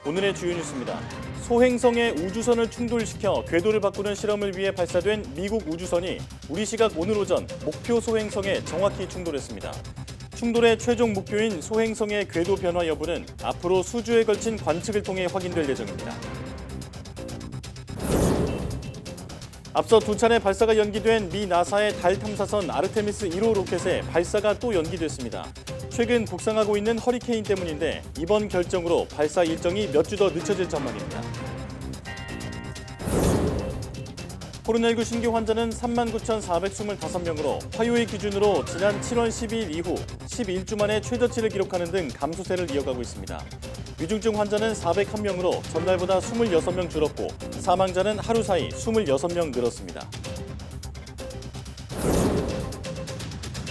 오늘의 주요 뉴스입니다. 소행성의 우주선을 충돌시켜 궤도를 바꾸는 실험을 위해 발사된 미국 우주선이 우리 시각 오늘 오전 목표 소행성에 정확히 충돌했습니다. 충돌의 최종 목표인 소행성의 궤도 변화 여부는 앞으로 수주에 걸친 관측을 통해 확인될 예정입니다. 앞서 두 차례 발사가 연기된 미 나사의 달 탐사선 아르테미스 1호 로켓의 발사가 또 연기됐습니다. 최근 북상하고 있는 허리케인 때문인데 이번 결정으로 발사 일정이 몇 주 더 늦춰질 전망입니다. 코로나19 신규 환자는 39,425명으로 화요일 기준으로 지난 7월 12일 이후 11주 만에 최저치를 기록하는 등 감소세를 이어가고 있습니다. 위중증 환자는 401명으로 전날보다 26명 줄었고 사망자는 하루 사이 26명 늘었습니다.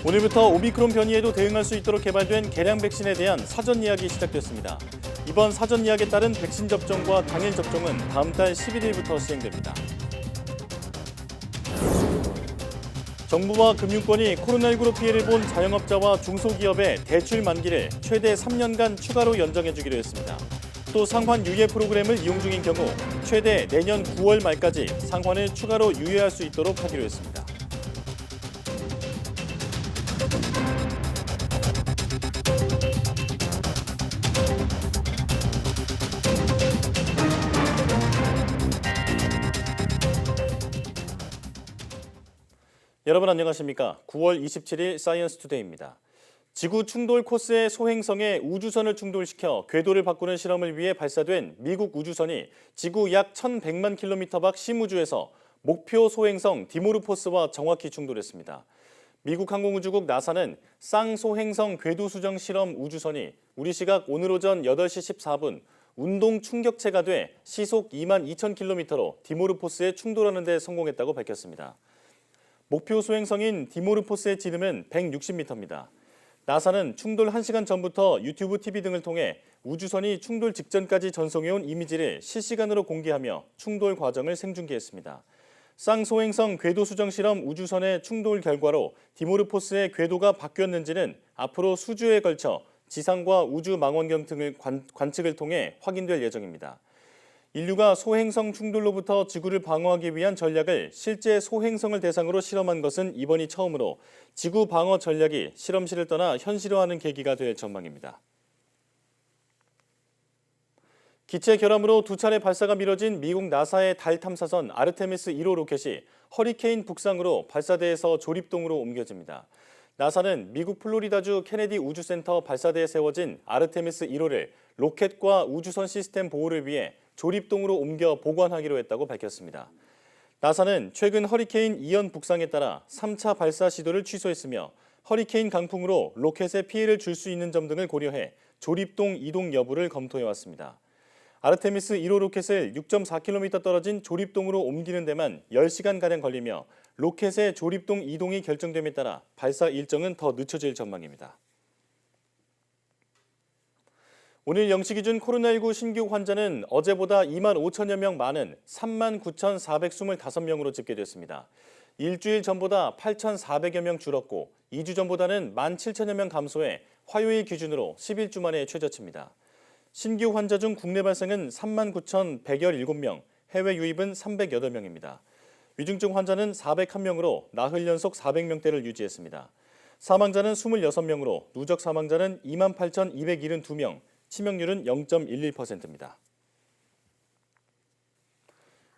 오늘부터 오미크론 변이에도 대응할 수 있도록 개발된 개량 백신에 대한 사전 예약이 시작됐습니다. 이번 사전 예약에 따른 백신 접종과 당일 접종은 다음 달 11일부터 시행됩니다. 정부와 금융권이 코로나19로 피해를 본 자영업자와 중소기업의 대출 만기를 최대 3년간 추가로 연장해주기로 했습니다. 또 상환 유예 프로그램을 이용 중인 경우 최대 내년 9월 말까지 상환을 추가로 유예할 수 있도록 하기로 했습니다. 여러분 안녕하십니까? 9월 27일 사이언스 투데이입니다. 지구 충돌 코스의 소행성에 우주선을 충돌시켜 궤도를 바꾸는 실험을 위해 발사된 미국 우주선이 지구 약 1,100만 킬로미터 밖 심우주에서 목표 소행성 디모르포스와 정확히 충돌했습니다. 미국 항공우주국 나사는 쌍소행성 궤도 수정 실험 우주선이 우리 시각 오늘 오전 8시 14분 운동 충격체가 돼 시속 22,000km로 디모르포스에 충돌하는 데 성공했다고 밝혔습니다. 목표 소행성인 디모르포스의 지름은 160m입니다. 나사는 충돌 1시간 전부터 유튜브 TV 등을 통해 우주선이 충돌 직전까지 전송해온 이미지를 실시간으로 공개하며 충돌 과정을 생중계했습니다. 쌍소행성 궤도 수정 실험 우주선의 충돌 결과로 디모르포스의 궤도가 바뀌었는지는 앞으로 수주에 걸쳐 지상과 우주 망원경 등을 관측을 통해 확인될 예정입니다. 인류가 소행성 충돌로부터 지구를 방어하기 위한 전략을 실제 소행성을 대상으로 실험한 것은 이번이 처음으로 지구 방어 전략이 실험실을 떠나 현실화하는 계기가 될 전망입니다. 기체 결함으로 두 차례 발사가 미뤄진 미국 나사의 달 탐사선 아르테미스 1호 로켓이 허리케인 북상으로 발사대에서 조립동으로 옮겨집니다. 나사는 미국 플로리다주 케네디 우주센터 발사대에 세워진 아르테미스 1호를 로켓과 우주선 시스템 보호를 위해 조립동으로 옮겨 보관하기로 했다고 밝혔습니다. 나사는 최근 허리케인 이언 북상에 따라 3차 발사 시도를 취소했으며 허리케인 강풍으로 로켓에 피해를 줄 수 있는 점 등을 고려해 조립동 이동 여부를 검토해왔습니다. 아르테미스 1호 로켓을 6.4km 떨어진 조립동으로 옮기는 데만 10시간가량 걸리며 로켓의 조립동 이동이 결정됨에 따라 발사 일정은 더 늦춰질 전망입니다. 오늘 0시 기준 코로나19 신규 환자는 어제보다 2만 5천여 명 많은 3만 9,425명으로 집계됐습니다. 일주일 전보다 8,400여 명 줄었고 2주 전보다는 1만 7천여 명 감소해 화요일 기준으로 11주 만에 최저치입니다. 신규 환자 중 국내 발생은 3만 9,117명, 해외 유입은 308명입니다. 위중증 환자는 401명으로 나흘 연속 400명대를 유지했습니다. 사망자는 26명으로 누적 사망자는 2만 8,272명, 치명률은 0.11%입니다.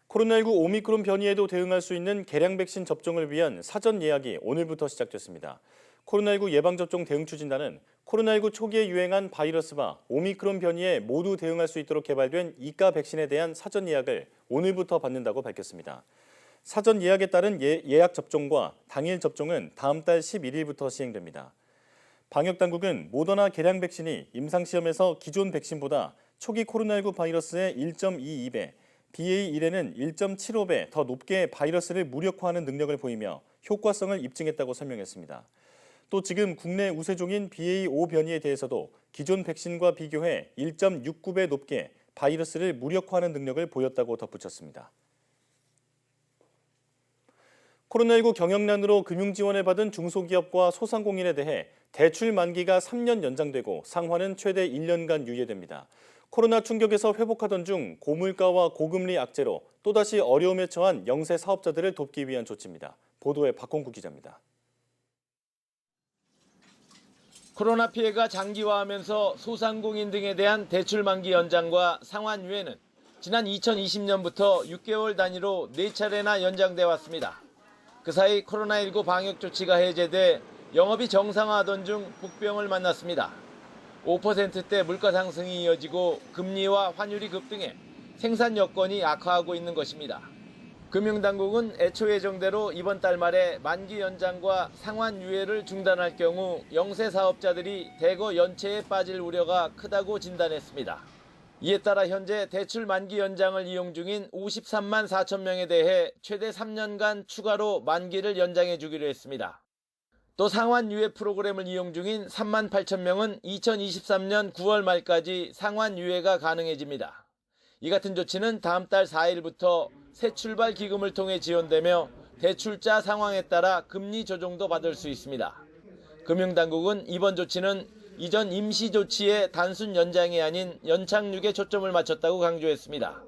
코로나19 오미크론 변이에도 대응할 수 있는 개량 백신 접종을 위한 사전 예약이 오늘부터 시작됐습니다. 코로나19 예방접종 대응추진단은 코로나19 초기에 유행한 바이러스와 오미크론 변이에 모두 대응할 수 있도록 개발된 이가 백신에 대한 사전 예약을 오늘부터 받는다고 밝혔습니다. 사전 예약에 따른 예약 접종과 당일 접종은 다음 달 11일부터 시행됩니다. 방역당국은 모더나 개량 백신이 임상시험에서 기존 백신보다 초기 코로나19 바이러스의 1.22배, BA1에는 1.75배 더 높게 바이러스를 무력화하는 능력을 보이며 효과성을 입증했다고 설명했습니다. 또 지금 국내 우세종인 BA5 변이에 대해서도 기존 백신과 비교해 1.69배 높게 바이러스를 무력화하는 능력을 보였다고 덧붙였습니다. 코로나19 경영난으로 금융지원을 받은 중소기업과 소상공인에 대해 대출 만기가 3년 연장되고 상환은 최대 1년간 유예됩니다. 코로나 충격에서 회복하던 중 고물가와 고금리 악재로 또다시 어려움에 처한 영세 사업자들을 돕기 위한 조치입니다. 보도에 박홍구 기자입니다. 코로나 피해가 장기화하면서 소상공인 등에 대한 대출 만기 연장과 상환 유예는 지난 2020년부터 6개월 단위로 4차례나 연장돼 왔습니다. 그 사이 코로나19 방역 조치가 해제돼 영업이 정상화하던 중 복병을 만났습니다. 5%대 물가 상승이 이어지고 금리와 환율이 급등해 생산 여건이 악화하고 있는 것입니다. 금융당국은 애초 예정대로 이번 달 말에 만기 연장과 상환 유예를 중단할 경우 영세 사업자들이 대거 연체에 빠질 우려가 크다고 진단했습니다. 이에 따라 현재 대출 만기 연장을 이용 중인 53만 4천 명에 대해 최대 3년간 추가로 만기를 연장해 주기로 했습니다. 또 상환 유예 프로그램을 이용 중인 3만 8천 명은 2023년 9월 말까지 상환 유예가 가능해집니다. 이 같은 조치는 다음 달 4일부터 새 출발 기금을 통해 지원되며 대출자 상황에 따라 금리 조정도 받을 수 있습니다. 금융당국은 이번 조치는 이전 임시 조치의 단순 연장이 아닌 연착륙에 초점을 맞췄다고 강조했습니다.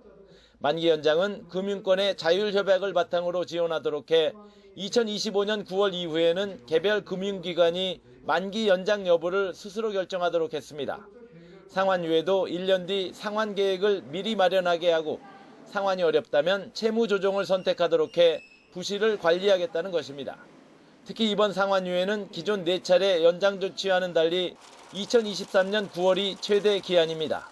만기 연장은 금융권의 자율협약을 바탕으로 지원하도록 해 2025년 9월 이후에는 개별 금융기관이 만기 연장 여부를 스스로 결정하도록 했습니다. 상환 유예도 1년 뒤 상환 계획을 미리 마련하게 하고 상환이 어렵다면 채무 조정을 선택하도록 해 부실을 관리하겠다는 것입니다. 특히 이번 상환 유예는 기존 4차례 연장 조치와는 달리 2023년 9월이 최대 기한입니다.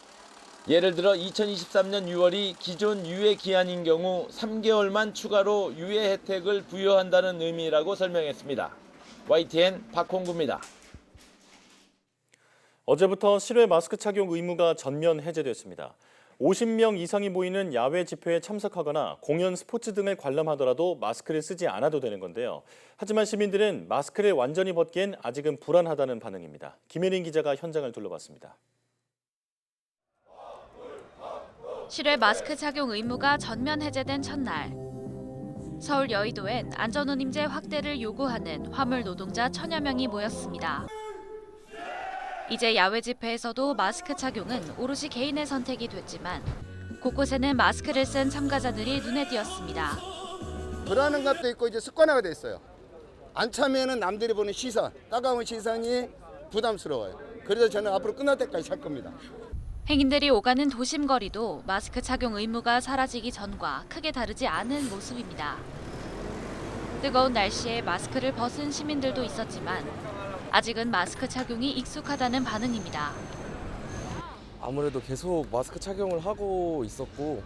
예를 들어 2023년 6월이 기존 유예 기한인 경우 3개월만 추가로 유예 혜택을 부여한다는 의미라고 설명했습니다. YTN 박홍구입니다. 어제부터 실외 마스크 착용 의무가 전면 해제됐습니다. 50명 이상이 모이는 야외 집회에 참석하거나 공연, 스포츠 등을 관람하더라도 마스크를 쓰지 않아도 되는 건데요. 하지만 시민들은 마스크를 완전히 벗기엔 아직은 불안하다는 반응입니다. 김혜린 기자가 현장을 둘러봤습니다. 실외 마스크 착용 의무가 전면 해제된 첫날. 서울 여의도엔 안전운임제 확대를 요구하는 화물 노동자 1000여 명이 모였습니다. 이제 야외 집회에서도 마스크 착용은 오롯이 개인의 선택이 됐지만 곳곳에는 마스크를 쓴 참가자들이 눈에 띄었습니다. 불안한 것도 있고 이제 습관화가 돼 있어요. 안 차면은 남들이 보는 시선, 따가운 시선이 부담스러워요. 그래서 저는 앞으로 끝날 때까지 찰 겁니다. 행인들이 오가는 도심 거리도 마스크 착용 의무가 사라지기 전과 크게 다르지 않은 모습입니다. 뜨거운 날씨에 마스크를 벗은 시민들도 있었지만 아직은 마스크 착용이 익숙하다는 반응입니다. 아무래도 계속 마스크 착용을 하고 있었고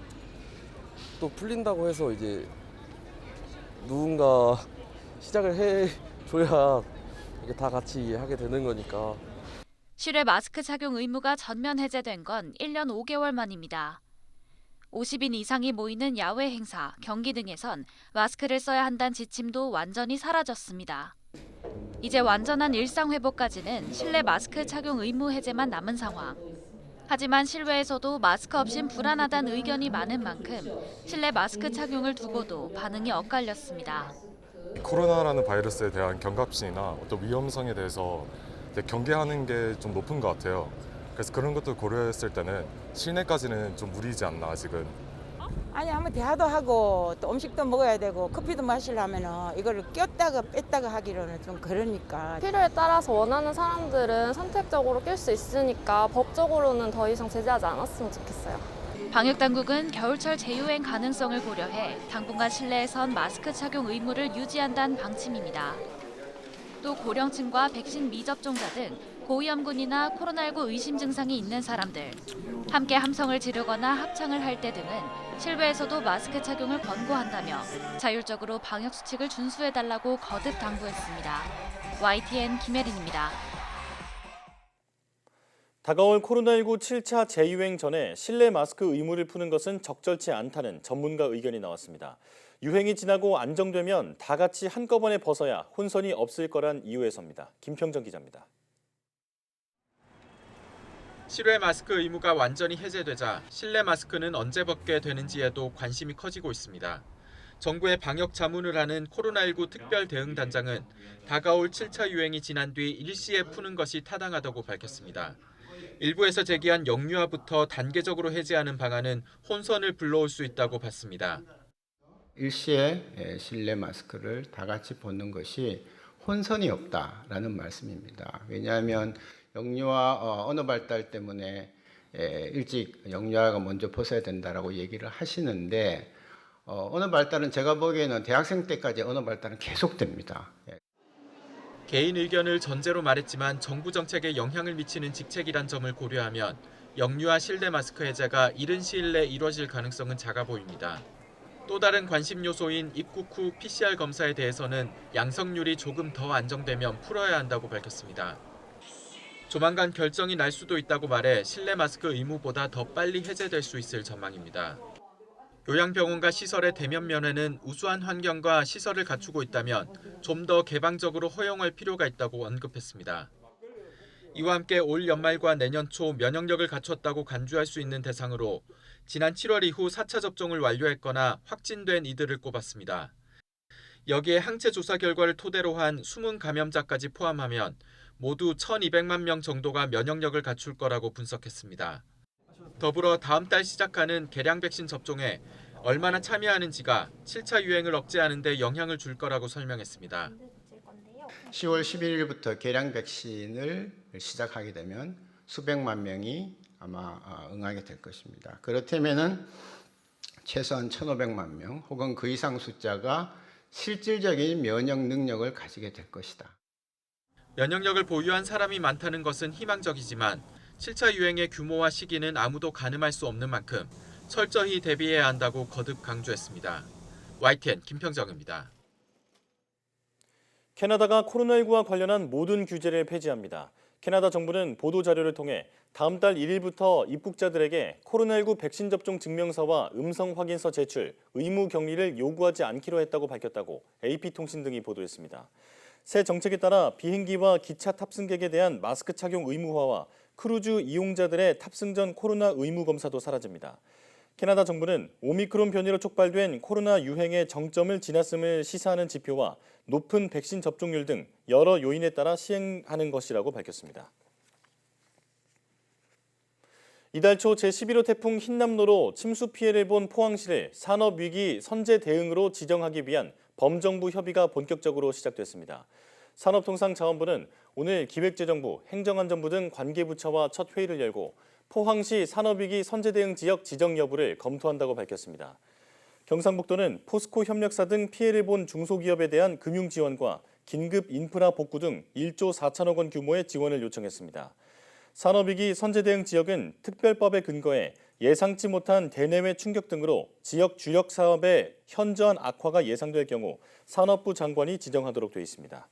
또 풀린다고 해서 이제 누군가 시작을 해줘야 이게 다 같이 하게 되는 거니까. 실외 마스크 착용 의무가 전면 해제된 건 1년 5개월 만입니다. 50인 이상이 모이는 야외 행사, 경기 등에선 마스크를 써야 한다는 지침도 완전히 사라졌습니다. 이제 완전한 일상 회복까지는 실내 마스크 착용 의무 해제만 남은 상황. 하지만 실외에서도 마스크 없인 불안하다는 의견이 많은 만큼 실내 마스크 착용을 두고도 반응이 엇갈렸습니다. 코로나라는 바이러스에 대한 경각심이나 어떤 위험성에 대해서 경계하는 게 좀 높은 것 같아요. 그래서 그런 것도 고려했을 때는 실내까지는 좀 무리지 않나 아직은. 아니 한번 대화도 하고 또 음식도 먹어야 되고 커피도 마시려면 이거를 꼈다가 뺐다가 하기로는 좀 그러니까. 필요에 따라서 원하는 사람들은 선택적으로 낄 수 있으니까 법적으로는 더 이상 제재하지 않았으면 좋겠어요. 방역당국은 겨울철 재유행 가능성을 고려해 당분간 실내에선 마스크 착용 의무를 유지한다는 방침입니다. 또 고령층과 백신 미접종자 등 고위험군이나 코로나19 의심 증상이 있는 사람들, 함께 함성을 지르거나 합창을 할 때 등은 실외에서도 마스크 착용을 권고한다며 자율적으로 방역수칙을 준수해달라고 거듭 당부했습니다. YTN 김혜린입니다. 다가올 코로나19 7차 재유행 전에 실내 마스크 의무를 푸는 것은 적절치 않다는 전문가 의견이 나왔습니다. 유행이 지나고 안정되면 다 같이 한꺼번에 벗어야 혼선이 없을 거란 이유에서입니다. 김평정 기자입니다. 실외 마스크 의무가 완전히 해제되자 실내 마스크는 언제 벗게 되는지에도 관심이 커지고 있습니다. 정부의 방역 자문을 하는 코로나19 특별대응단장은 다가올 7차 유행이 지난 뒤 일시에 푸는 것이 타당하다고 밝혔습니다. 일부에서 제기한 영유아부터 단계적으로 해제하는 방안은 혼선을 불러올 수 있다고 봤습니다. 일시에 실내 마스크를 다 같이 벗는 것이 혼선이 없다라는 말씀입니다. 왜냐하면 영유아 언어 발달 때문에 일찍 영유아가 먼저 벗어야 된다라고 얘기를 하시는데 언어 발달은 제가 보기에는 대학생 때까지 언어 발달은 계속됩니다. 개인 의견을 전제로 말했지만 정부 정책에 영향을 미치는 직책이란 점을 고려하면 영유아 실내 마스크 해제가 이른 시일 내 이뤄질 가능성은 작아 보입니다. 또 다른 관심 요소인 입국 후 PCR 검사에 대해서는 양성률이 조금 더 안정되면 풀어야 한다고 밝혔습니다. 조만간 결정이 날 수도 있다고 말해 실내 마스크 의무보다 더 빨리 해제될 수 있을 전망입니다. 요양병원과 시설의 대면 면회는 우수한 환경과 시설을 갖추고 있다면 좀 더 개방적으로 허용할 필요가 있다고 언급했습니다. 이와 함께 올 연말과 내년 초 면역력을 갖췄다고 간주할 수 있는 대상으로 지난 7월 이후 4차 접종을 완료했거나 확진된 이들을 꼽았습니다. 여기에 항체 조사 결과를 토대로 한 숨은 감염자까지 포함하면 모두 1,200만 명 정도가 면역력을 갖출 거라고 분석했습니다. 더불어 다음 달 시작하는 개량 백신 접종에 얼마나 참여하는지가 7차 유행을 억제하는 데 영향을 줄 거라고 설명했습니다. 10월 11일부터 개량 백신을 시작하게 되면 수백만 명이 아마 응하게 될 것입니다. 그렇다면은 최소한 1,500만 명 혹은 그 이상 숫자가 실질적인 면역 능력을 가지게 될 것이다. 면역력을 보유한 사람이 많다는 것은 희망적이지만 7차 유행의 규모와 시기는 아무도 가늠할 수 없는 만큼 철저히 대비해야 한다고 거듭 강조했습니다. YTN 김평정입니다. 캐나다가 코로나19와 관련한 모든 규제를 폐지합니다. 캐나다 정부는 보도자료를 통해 다음 달 1일부터 입국자들에게 코로나19 백신 접종 증명서와 음성 확인서 제출, 의무 격리를 요구하지 않기로 했다고 밝혔다고 AP통신 등이 보도했습니다. 새 정책에 따라 비행기와 기차 탑승객에 대한 마스크 착용 의무화와 크루즈 이용자들의 탑승 전 코로나 의무 검사도 사라집니다. 캐나다 정부는 오미크론 변이로 촉발된 코로나 유행의 정점을 지났음을 시사하는 지표와 높은 백신 접종률 등 여러 요인에 따라 시행하는 것이라고 밝혔습니다. 이달 초 제11호 태풍 흰남노로 침수 피해를 본 포항시를 산업위기 선제 대응으로 지정하기 위한 범정부 협의가 본격적으로 시작됐습니다. 산업통상자원부는 오늘 기획재정부, 행정안전부 등 관계부처와 첫 회의를 열고 포항시 산업위기 선제대응 지역 지정 여부를 검토한다고 밝혔습니다. 경상북도는 포스코 협력사 등 피해를 본 중소기업에 대한 금융 지원과 긴급 인프라 복구 등 1조 4천억 원 규모의 지원을 요청했습니다. 산업위기 선제대응 지역은 특별법에 근거해 예상치 못한 대내외 충격 등으로 지역 주력 사업의 현저한 악화가 예상될 경우 산업부 장관이 지정하도록 돼 있습니다.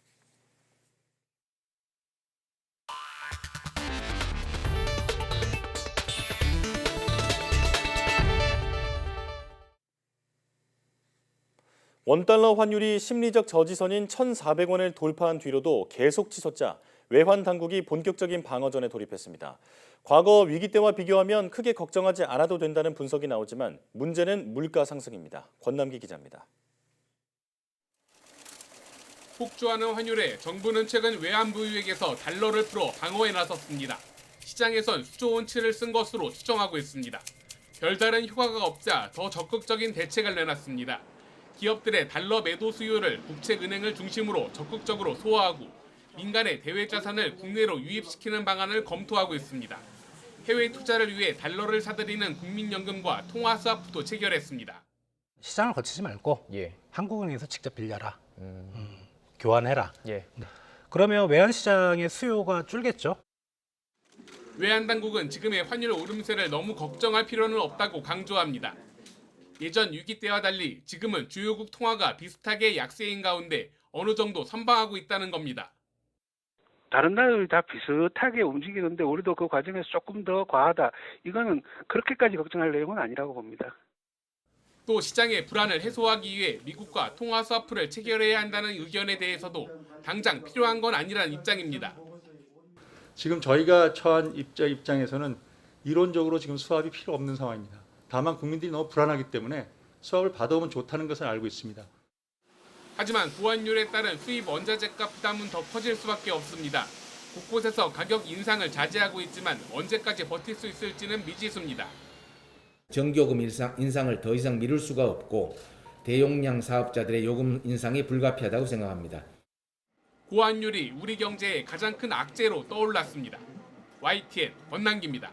원달러 환율이 심리적 저지선인 1,400원을 돌파한 뒤로도 계속 치솟자 외환 당국이 본격적인 방어전에 돌입했습니다. 과거 위기 때와 비교하면 크게 걱정하지 않아도 된다는 분석이 나오지만 문제는 물가 상승입니다. 권남기 기자입니다. 폭주하는 환율에 정부는 최근 외환부유액에서 달러를 풀어 방어에 나섰습니다. 시장에선 수조 원치를 쓴 것으로 추정하고 있습니다. 별다른 효과가 없자 더 적극적인 대책을 내놨습니다. 기업들의 달러 매도 수요를 국책은행을 중심으로 적극적으로 소화하고 민간의 대외 자산을 국내로 유입시키는 방안을 검토하고 있습니다. 해외 투자를 위해 달러를 사들이는 국민연금과 통화스와프도 체결했습니다. 시장을 거치지 말고 한국은행에서 직접 빌려라. 교환해라. 그러면 외환시장의 수요가 줄겠죠. 외환당국은 지금의 환율 오름세를 너무 걱정할 필요는 없다고 강조합니다. 예전 위기 때와 달리 지금은 주요국 통화가 비슷하게 약세인 가운데 어느 정도 선방하고 있다는 겁니다. 다른 나라들이 다 비슷하게 움직이는데 우리도 그 과정에서 조금 더 과하다. 이거는 그렇게까지 걱정할 내용은 아니라고 봅니다. 또 시장의 불안을 해소하기 위해 미국과 통화스와프를 체결해야 한다는 의견에 대해서도 당장 필요한 건 아니라는 입장입니다. 지금 저희가 처한 입장에서는 이론적으로 지금 수합이 필요 없는 상황입니다. 다만 국민들이 너무 불안하기 때문에 수합을 받아오면 좋다는 것을 알고 있습니다. 하지만 부환율에 따른 수입 원자재가 부담은 더 커질 수밖에 없습니다. 곳곳에서 가격 인상을 자제하고 있지만 언제까지 버틸 수 있을지는 미지수입니다. 전기요금 인상을 더 이상 미룰 수가 없고 대용량 사업자들의 요금 인상이 불가피하다고 생각합니다. 고환율이 우리 경제의 가장 큰 악재로 떠올랐습니다. YTN 권남기입니다.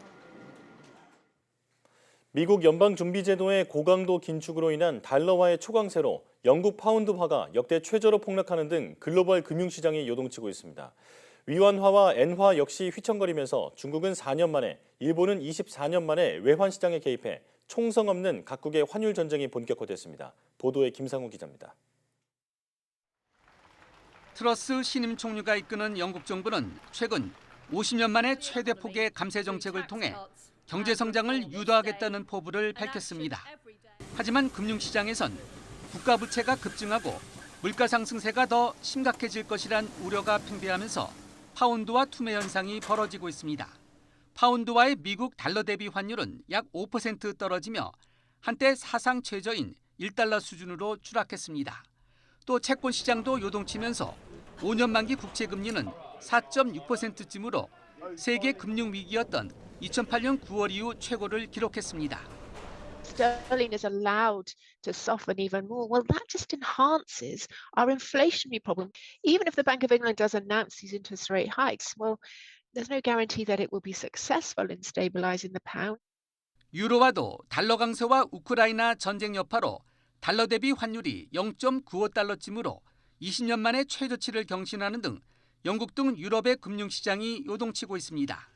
미국 연방준비제도의 고강도 긴축으로 인한 달러화의 초강세로 영국 파운드화가 역대 최저로 폭락하는 등 글로벌 금융시장이 요동치고 있습니다. 위안화와 엔화 역시 휘청거리면서 중국은 4년 만에, 일본은 24년 만에 외환시장에 개입해 총성 없는 각국의 환율 전쟁이 본격화됐습니다. 보도에 김상우 기자입니다. 트러스 신임 총리가 이끄는 영국 정부는 최근 50년 만에 최대 폭의 감세 정책을 통해 경제 성장을 유도하겠다는 포부를 밝혔습니다. 하지만 금융시장에선 국가 부채가 급증하고 물가 상승세가 더 심각해질 것이란 우려가 팽배하면서 파운드화 투매 현상이 벌어지고 있습니다. 파운드와의 미국 달러 대비 환율은 약 5% 떨어지며 한때 사상 최저인 1달러 수준으로 추락했습니다. 또 채권 시장도 요동치면서 5년 만기 국채 금리는 4.6%쯤으로 세계 금융 위기였던 2008년 9월 이후 최고를 기록했습니다. Sterling is allowed to soften even more. Well, that just enhances our inflationary problem. Even if the Bank of England does announce these interest rate hikes, well, there's no guarantee that it will be successful in stabilizing the pound. 유로화도 달러 강세와 우크라이나 전쟁 여파로 달러 대비 환율이 0.95달러쯤으로 20년 만에 최저치를 경신하는 등 영국 등 유럽의 금융시장이 요동치고 있습니다.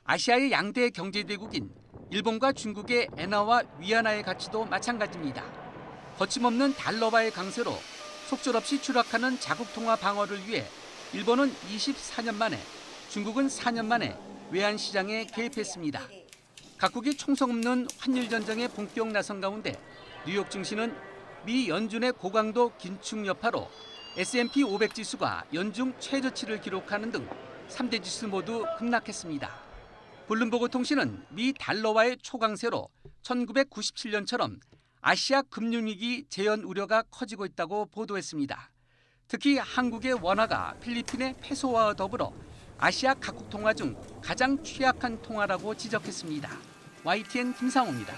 아시아의 양대 경제대국인 일본과 중국의 엔화와 위안화의 가치도 마찬가지입니다. 거침없는 달러화의 강세로 속절없이 추락하는 자국통화 방어를 위해 일본은 24년 만에, 중국은 4년 만에 외환시장에 개입했습니다. 각국이 총성 없는 환율 전쟁에 본격 나선 가운데 뉴욕 증시는 미 연준의 고강도 긴축 여파로 S&P 500 지수가 연중 최저치를 기록하는 등 3대 지수 모두 급락했습니다. 블룸버그 통신은 미 달러화의 초강세로 1997년처럼 아시아 금융위기 재현 우려가 커지고 있다고 보도했습니다. 특히 한국의 원화가 필리핀의 페소와 더불어 아시아 각국 통화 중 가장 취약한 통화라고 지적했습니다. YTN 김상호입니다.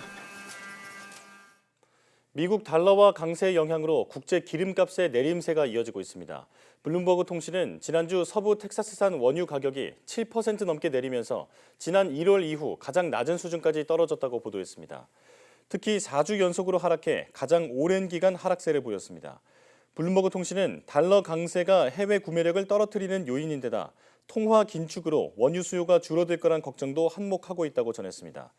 미국 달러화 강세의 영향으로 국제 기름값의 내림세가 이어지고 있습니다. 블룸버그 통신은 지난주 서부 텍사스산 원유 가격이 7% 넘게 내리면서 지난 1월 이후 가장 낮은 수준까지 떨어졌다고 보도했습니다. 특히 4주 연속으로 하락해 가장 오랜 기간 하락세를 보였습니다. 블룸버그 통신은 달러 강세가 해외 구매력을 떨어뜨리는 요인인데다 통화 긴축으로 원유 수요가 줄어들 거란 걱정도 한몫하고 있다고 전했습니다.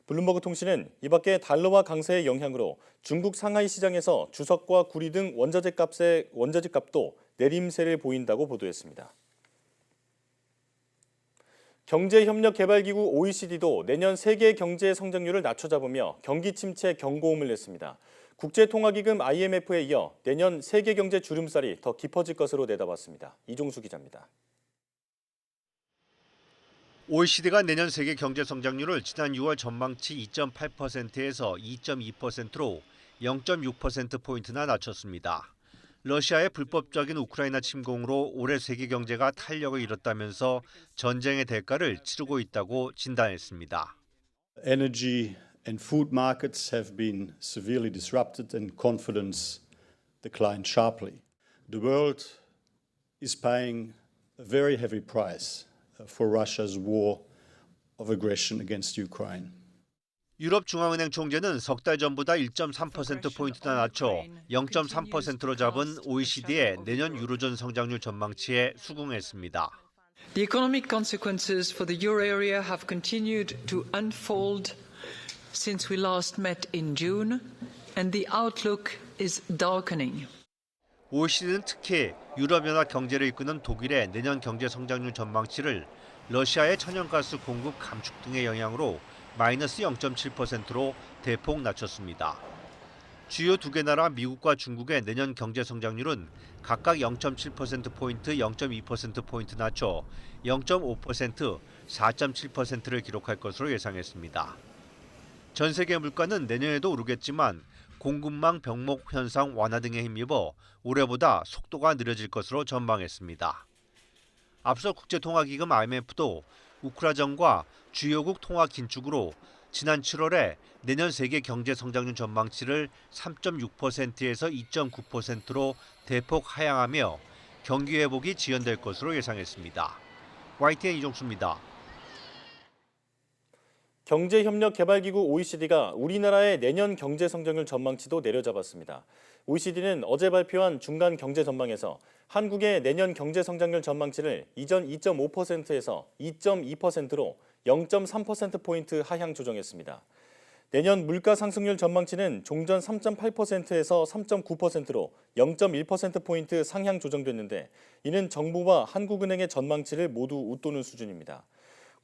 블룸버그 통신은 이 밖에 달러화 강세의 영향으로 중국 상하이 시장에서 주석과 구리 등 원자재 값도 내림세를 보인다고 보도했습니다. 경제협력개발기구 OECD도 내년 세계 경제 성장률을 낮춰잡으며 경기 침체 경고음을 냈습니다. 국제통화기금 IMF에 이어 내년 세계 경제 주름살이 더 깊어질 것으로 내다봤습니다. 이종수 기자입니다. OECD가 내년 세계 경제 성장률을 지난 6월 전망치 2.8%에서 2.2%로 0.6%포인트나 낮췄습니다. 러시아의 불법적인 우크라이나 침공으로 올해 세계 경제가 탄력을 잃었다면서 전쟁의 대가를 치르고 있다고 진단했습니다. Energy and food markets have been severely disrupted and confidence declined sharply. The world is paying a very heavy price for Russia's war of aggression against Ukraine. 유럽 중앙은행 총재는 석 달 전보다 1.3%포인트나 낮춰 0.3%로 잡은 OECD의 내년 유로존 성장률 전망치에 수긍했습니다. The economic consequences for the euro area have continued to unfold since we last met in June, and the outlook is darkening. OECD는 특히 유럽연합 경제를 이끄는 독일의 내년 경제 성장률 전망치를 러시아의 천연가스 공급 감축 등의 영향으로 마이너스 0.7%로 대폭 낮췄습니다. 주요 두 개 나라 미국과 중국의 내년 경제 성장률은 각각 0.7%포인트, 0.2%포인트 낮춰 0.5%, 4.7%를 기록할 것으로 예상했습니다. 전 세계 물가는 내년에도 오르겠지만 공급망 병목 현상 완화 등에 힘입어 올해보다 속도가 느려질 것으로 전망했습니다. 앞서 국제통화기금 IMF도 우크라전과 주요국 통화 긴축으로 지난 7월에 내년 세계 경제 성장률 전망치를 3.6%에서 2.9%로 대폭 하향하며 경기 회복이 지연될 것으로 예상했습니다. YTN 이종수입니다. 경제협력개발기구 OECD가 우리나라의 내년 경제 성장률 전망치도 내려잡았습니다. OECD는 어제 발표한 중간 경제 전망에서 한국의 내년 경제 성장률 전망치를 이전 2.5%에서 2.2%로 0.3%포인트 하향 조정했습니다. 내년 물가 상승률 전망치는 종전 3.8%에서 3.9%로 0.1%포인트 상향 조정됐는데 이는 정부와 한국은행의 전망치를 모두 웃도는 수준입니다.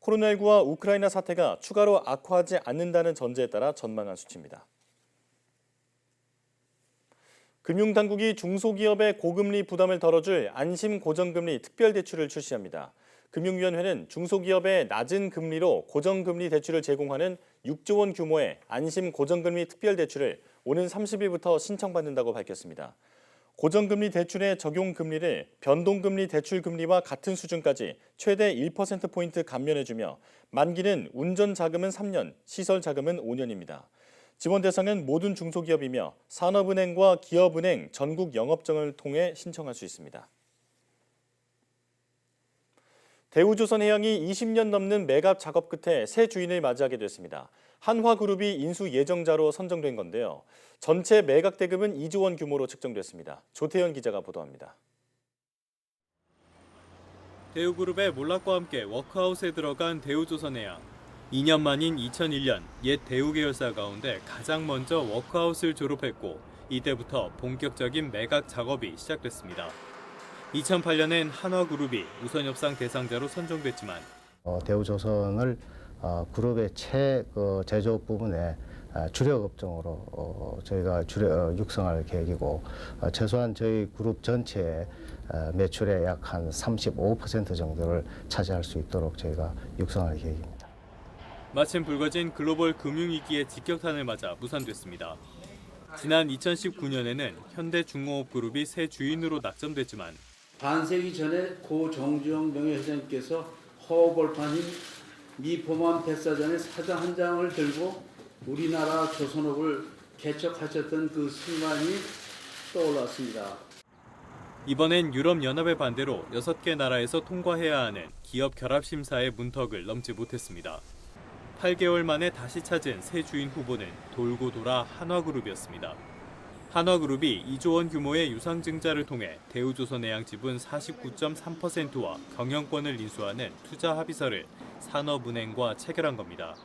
코로나19와 우크라이나 사태가 추가로 악화하지 않는다는 전제에 따라 전망한 수치입니다. 금융당국이 중소기업의 고금리 부담을 덜어줄 안심 고정금리 특별대출을 출시합니다. 금융위원회는 중소기업에 낮은 금리로 고정금리 대출을 제공하는 6조 원 규모의 안심 고정금리 특별대출을 오는 30일부터 신청받는다고 밝혔습니다. 고정금리 대출의 적용금리를 변동금리 대출금리와 같은 수준까지 최대 1%포인트 감면해주며 만기는 운전자금은 3년, 시설자금은 5년입니다. 지원 대상은 모든 중소기업이며 산업은행과 기업은행, 전국 영업장을 통해 신청할 수 있습니다. 대우조선해양이 20년 넘는 매각 작업 끝에 새 주인을 맞이하게 됐습니다. 한화그룹이 인수 예정자로 선정된 건데요. 전체 매각 대금은 2조 원 규모로 측정됐습니다. 조태현 기자가 보도합니다. 대우그룹의 몰락과 함께 워크아웃에 들어간 대우조선해양. 2년 만인 2001년 옛 대우 계열사 가운데 가장 먼저 워크아웃을 졸업했고 이때부터 본격적인 매각 작업이 시작됐습니다. 2008년엔 한화그룹이 우선협상 대상자로 선정됐지만 대우조선을 그룹의 제조업 부분에 주력 업종으로 저희가 육성할 계획이고 최소한 저희 그룹 전체의 매출의 약 한 35% 정도를 차지할 수 있도록 저희가 육성할 계획입니다. 마침 불거진 글로벌 금융위기의 직격탄을 맞아 무산됐습니다. 지난 2019년에는 현대중공업그룹이 새 주인으로 낙점됐지만 반세기 전에 고 정주영 명예회장님께서 허허벌판인 미포만 백사장의 사장 한 장을 들고 우리나라 조선업을 개척하셨던 그 순간이 떠올랐습니다. 이번엔 유럽연합의 반대로 6개 나라에서 통과해야 하는 기업 결합 심사의 문턱을 넘지 못했습니다. 8개월 만에 다시 찾은 새 주인 후보는 돌고 돌아 한화그룹이었습니다. 한화그룹이 2조 원 규모의 유상증자를 통해 대우조선해양 지분 49.3%와 경영권을 인수하는 투자 합의서를 산업은행과 체결한 겁니다.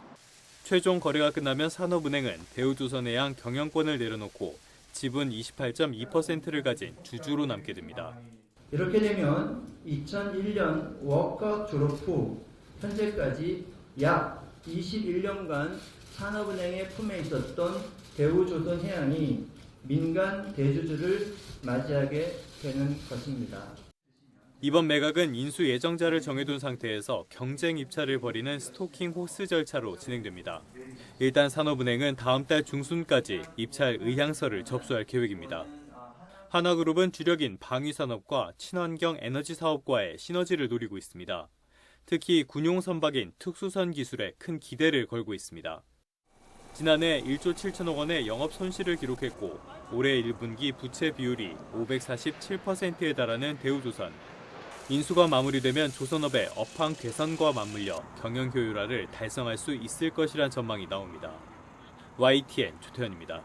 최종 거래가 끝나면 산업은행은 대우조선해양 경영권을 내려놓고 지분 28.2%를 가진 주주로 남게 됩니다. 이렇게 되면 2001년 워크아웃 졸업 후 현재까지 약 21년간 산업은행의 품에 있었던 대우조선해양이 민간 대주주를 맞이하게 되는 것입니다. 이번 매각은 인수 예정자를 정해둔 상태에서 경쟁 입찰을 벌이는 스토킹 호스 절차로 진행됩니다. 일단 산업은행은 다음 달 중순까지 입찰 의향서를 접수할 계획입니다. 한화그룹은 주력인 방위산업과 친환경 에너지 사업과의 시너지를 노리고 있습니다. 특히 군용 선박인 특수선 기술에 큰 기대를 걸고 있습니다. 지난해 1조 7천억 원의 영업 손실을 기록했고 올해 1분기 부채 비율이 547%에 달하는 대우조선. 인수가 마무리되면 조선업의 업황 개선과 맞물려 경영 효율화를 달성할 수 있을 것이란 전망이 나옵니다. YTN 조태현입니다.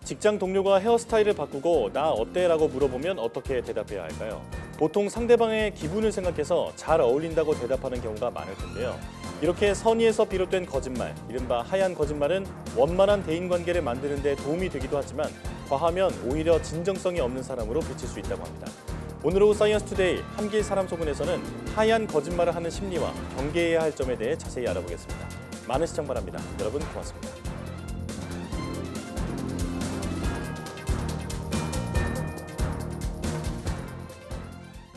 직장 동료가 헤어스타일을 바꾸고 나 어때? 라고 물어보면 어떻게 대답해야 할까요? 보통 상대방의 기분을 생각해서 잘 어울린다고 대답하는 경우가 많을 텐데요. 이렇게 선의에서 비롯된 거짓말, 이른바 하얀 거짓말은 원만한 대인관계를 만드는 데 도움이 되기도 하지만 과하면 오히려 진정성이 없는 사람으로 비칠 수 있다고 합니다. 오늘 오후 사이언스 투데이 한길 사람 소문에서는 하얀 거짓말을 하는 심리와 경계해야 할 점에 대해 자세히 알아보겠습니다. 많은 시청 바랍니다. 여러분 고맙습니다.